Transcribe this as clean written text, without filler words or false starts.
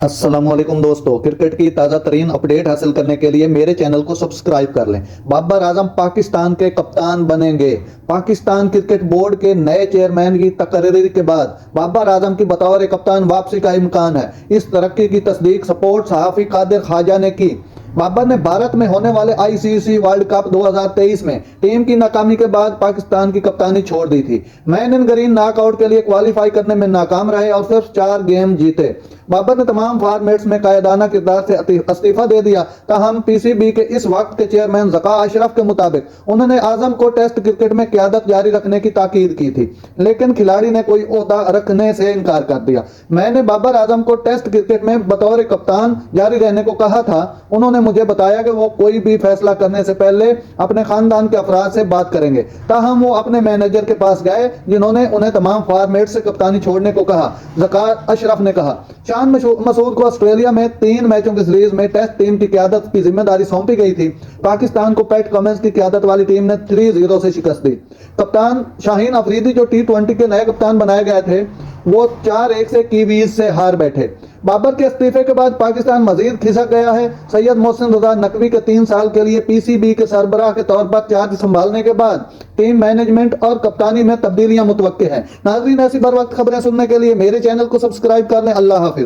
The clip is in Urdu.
السلام علیکم دوستو، کرکٹ کی تازہ ترین اپڈیٹ حاصل کرنے کے لیے میرے چینل کو سبسکرائب کر لیں۔ بابر اعظم پاکستان کے کپتان بنیں گے۔ پاکستان کرکٹ بورڈ کے نئے چیئرمین کی تقرری کے بعد بابر اعظم کی بطور کپتان واپسی کا امکان ہے۔ اس ترقی کی تصدیق سپورٹ صحافی قادر خواجہ نے کی۔ بابر نے بھارت میں ہونے والے آئی سی سی ورلڈ کپ 2023 میں ٹیم کی ناکامی کے بعد پاکستان کی کپتانی چھوڑ دی تھی۔ مین ان گرین ناک آؤٹ کے لیے کوالیفائی کرنے میں ناکام رہے اور صرف 4 گیم جیتے۔ بابر نے تمام فارمیٹس میں قائدانہ کردار سے استعفیٰ دے دیا، تاہم پی سی بی کے اس وقت کے چیئرمین ذکا اشرف کے مطابق انہوں نے اعظم کو ٹیسٹ کرکٹ میں قیادت جاری رکھنے کی تاکید کی تھی، لیکن کھلاڑی نے کوئی عہدہ رکھنے سے انکار کر دیا۔ میں نے بابر اعظم کو ٹیسٹ کرکٹ میں بطور کپتان جاری رہنے کو کہا تھا۔ انہوں نے مجھے بتایا کہ وہ کوئی بھی فیصلہ کرنے سے پہلے اپنے خاندان کے افراد سے بات کریں گے، تاہم وہ اپنے مینیجر کے پاس گئے جنہوں نے انہیں تمام فارمیٹ سے کپتانی چھوڑنے کو کہا، ذکا اشرف نے کہا۔ شان مسعود کو آسٹریلیا میں 3 میچوں کی سیریز میں ٹیسٹ ٹیم کی قیادت کی ذمہ داری سونپی گئی تھی۔ پاکستان کو پیٹ کمنس کی قیادت والی ٹیم نے 3-0 سے شکست دی۔ کپتان شاہین افریدی جو T20 کے نئے کپتان بنائے گئے تھے، وہ 4-1 سے کیویز سے ہار بیٹھے۔ بابر کے استعفے کے بعد پاکستان مزید کھسک گیا ہے۔ سید محسن رضا نقوی کے 3 سال کے لیے پی سی بی کے سربراہ کے طور پر چارج سنبھالنے کے بعد ٹیم مینجمنٹ اور کپتانی میں تبدیلیاں متوقع ہیں۔ ناظرین، ایسی بر وقت خبریں سننے کے لیے میرے چینل کو سبسکرائب کر لیں۔ اللہ حافظ۔